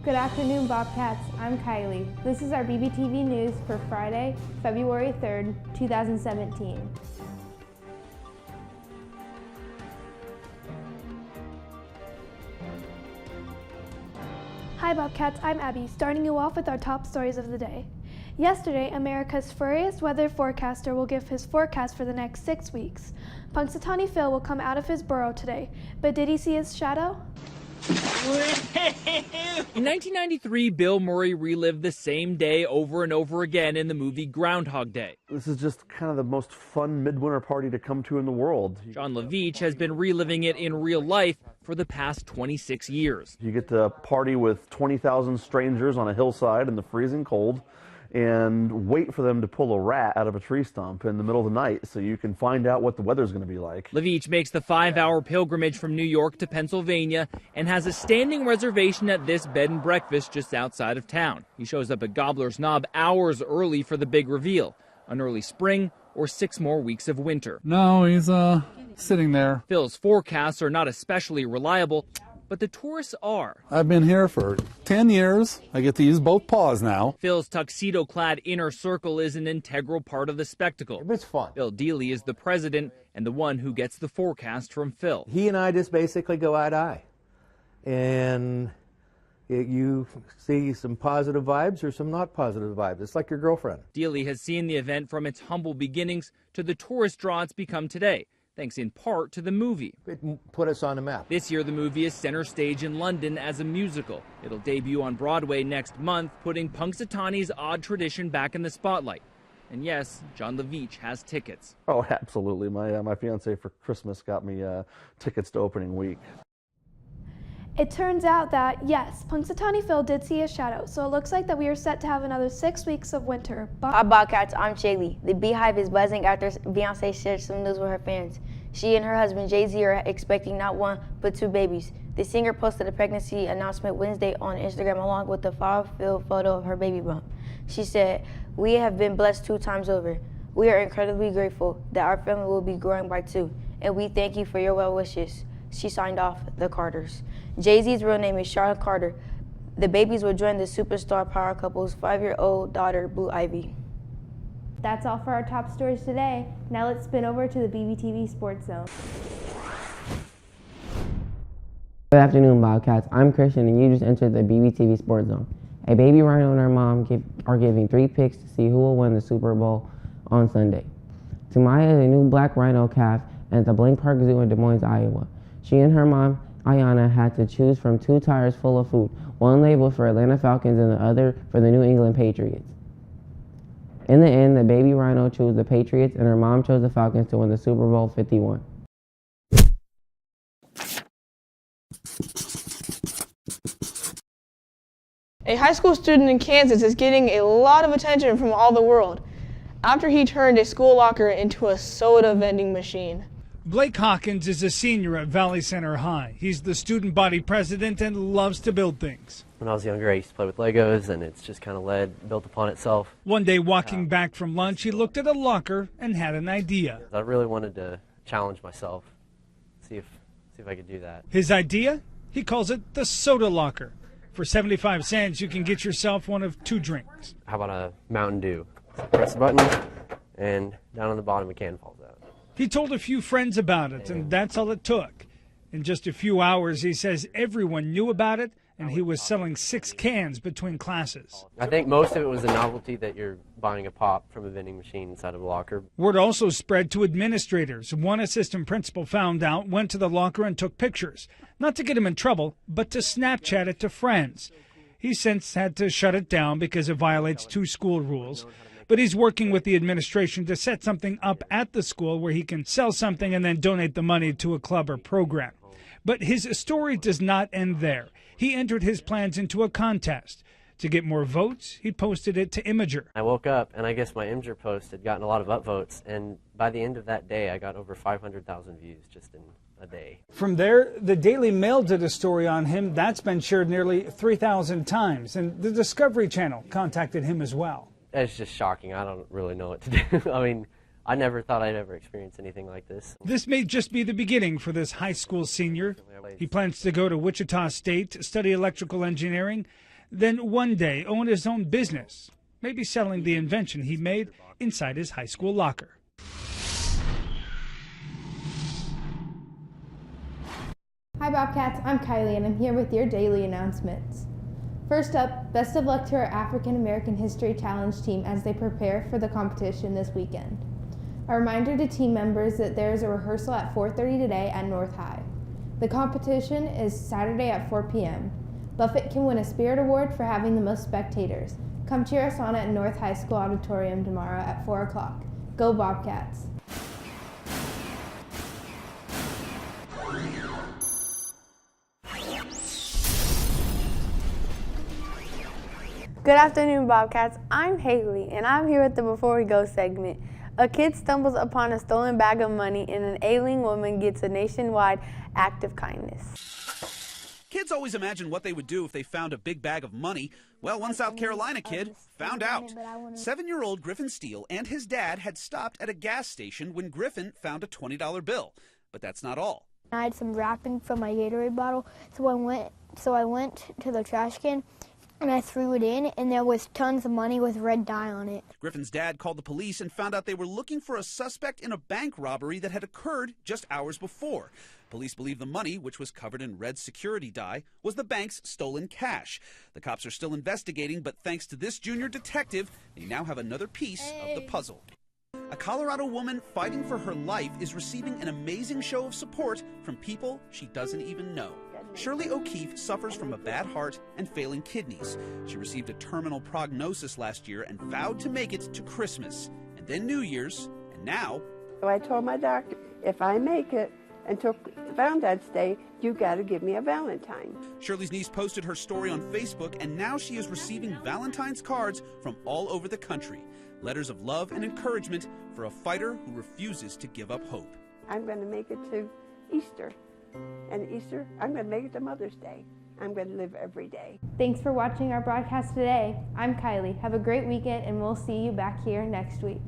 Good afternoon, Bobcats. I'm Kylie. This is our BBTV News for Friday, February 3rd, 2017. Hi Bobcats, I'm Abby, starting you off with our top stories of the day. Yesterday, America's furriest weather forecaster will give his forecast for the next 6 weeks. Punxsutawney Phil will come out of his burrow today, but did he see his shadow? In 1993, Bill Murray relived the same day over and over again in the movie Groundhog Day. This is just kind of the most fun midwinter party to come to in the world. John LaVeach has been reliving it in real life for the past 26 years. You get to party with 20,000 strangers on a hillside in the freezing cold and wait for them to pull a rat out of a tree stump in the middle of the night so you can find out what the weather's going to be like. LaVeach makes the 5-hour pilgrimage from New York to Pennsylvania and has a standing reservation at this bed and breakfast just outside of town. He shows up at Gobbler's Knob hours early for the big reveal, an early spring or 6 more weeks of winter. No, he's sitting there. Phil's forecasts are not especially reliable, but the tourists are. I've been here for 10 years. I get to use both paws now. Phil's tuxedo-clad inner circle is an integral part of the spectacle. It's fun. Bill Dealey is the president and the one who gets the forecast from Phil. He and I just basically go eye to eye. And you see some positive vibes or some not positive vibes. It's like your girlfriend. Dealey has seen the event from its humble beginnings to the tourist draw it's become today, thanks in part to the movie. It put us on the map. This year, the movie is center stage in London as a musical. It'll debut on Broadway next month, putting Punxsutawney's odd tradition back in the spotlight. And yes, John LaVeach has tickets. Oh, absolutely. My fiance for Christmas got me tickets to opening week. It turns out that, yes, Punxsutawney Phil did see his shadow, so it looks like that we are set to have another 6 weeks of winter. Hi Bobcats, I'm Shaylee. The Beehive is buzzing after Beyonce shared some news with her fans. She and her husband Jay-Z are expecting not 1, but 2 babies. The singer posted a pregnancy announcement Wednesday on Instagram along with a filled photo of her baby bump. She said, "We have been blessed 2 times over. We are incredibly grateful that our family will be growing by 2, and we thank you for your well wishes." She signed off the Carters. Jay-Z's real name is Charlotte Carter. The babies will join the superstar power couple's 5-year-old daughter, Blue Ivy. That's all for our top stories today. Now let's spin over to the BBTV Sports Zone. Good afternoon, Bobcats. I'm Christian, and you just entered the BBTV Sports Zone. A baby rhino and her mom are giving 3 picks to see who will win the Super Bowl on Sunday. Tamaya is a new black rhino calf at the Blank Park Zoo in Des Moines, Iowa. She and her mom, Ayana, had to choose from 2 tires full of food, one labeled for Atlanta Falcons and the other for the New England Patriots. In the end, the baby rhino chose the Patriots and her mom chose the Falcons to win the Super Bowl 51. A high school student in Kansas is getting a lot of attention from all the world after he turned a school locker into a soda vending machine. Blake Hawkins is a senior at Valley Center High. He's the student body president and loves to build things. When I was younger, I used to play with Legos, and it's just kind of built upon itself. One day, walking back from lunch, he looked at a locker and had an idea. I really wanted to challenge myself, see if I could do that. His idea? He calls it the soda locker. For 75 cents, you can get yourself one of 2 drinks. How about a Mountain Dew? So press the button, and down on the bottom, a can falls out. He told a few friends about it, and that's all it took. In just a few hours, he says everyone knew about it, and he was selling 6 cans between classes. I think most of it was the novelty that you're buying a pop from a vending machine inside of a locker. Word also spread to administrators. One assistant principal found out, went to the locker and took pictures. Not to get him in trouble, but to Snapchat it to friends. He's since had to shut it down because it violates 2 school rules. But he's working with the administration to set something up at the school where he can sell something and then donate the money to a club or program. But his story does not end there. He entered his plans into a contest. To get more votes, he posted it to Imager. I woke up, and I guess my Imager post had gotten a lot of upvotes, and by the end of that day, I got over 500,000 views just in a day. From there, the Daily Mail did a story on him. That's been shared nearly 3,000 times, and the Discovery Channel contacted him as well. It's just shocking. I don't really know what to do. I mean, I never thought I'd ever experience anything like this. This may just be the beginning for this high school senior. He plans to go to Wichita State to study electrical engineering. then one day own his own business, maybe selling the invention he made inside his high school locker. Hi Bobcats, I'm Kylie and I'm here with your daily announcements. First up, best of luck to our African American History Challenge team as they prepare for the competition this weekend. A reminder to team members that there is a rehearsal at 4:30 today at North High. The competition is Saturday at 4 p.m. Buffett can win a Spirit Award for having the most spectators. Come cheer us on at North High School Auditorium tomorrow at 4 o'clock. Go Bobcats! Good afternoon, Bobcats. I'm Haley, and I'm here with the Before We Go segment. A kid stumbles upon a stolen bag of money, and an ailing woman gets a nationwide act of kindness. Kids always imagine what they would do if they found a big bag of money. Well, one South Carolina kid found out. 7-year-old Griffin Steele and his dad had stopped at a gas station when Griffin found a $20 bill. But that's not all. I had some wrapping from my Gatorade bottle, so I went to the trash can and I threw it in, and there was tons of money with red dye on it. Griffin's dad called the police and found out they were looking for a suspect in a bank robbery that had occurred just hours before. Police believe the money, which was covered in red security dye, was the bank's stolen cash. The cops are still investigating, but thanks to this junior detective, they now have another piece of the puzzle. A Colorado woman fighting for her life is receiving an amazing show of support from people she doesn't even know. Shirley O'Keefe suffers from a bad heart and failing kidneys. She received a terminal prognosis last year and vowed to make it to Christmas, and then New Year's, and now... So I told my doctor, if I make it until Valentine's Day, you got to give me a Valentine. Shirley's niece posted her story on Facebook, and now she is receiving Valentine's cards from all over the country. Letters of love and encouragement for a fighter who refuses to give up hope. I'm going to make it to Easter. And Easter, I'm going to make it to Mother's Day. I'm going to live every day. Thanks for watching our broadcast today. I'm Kylie. Have a great weekend and we'll see you back here next week.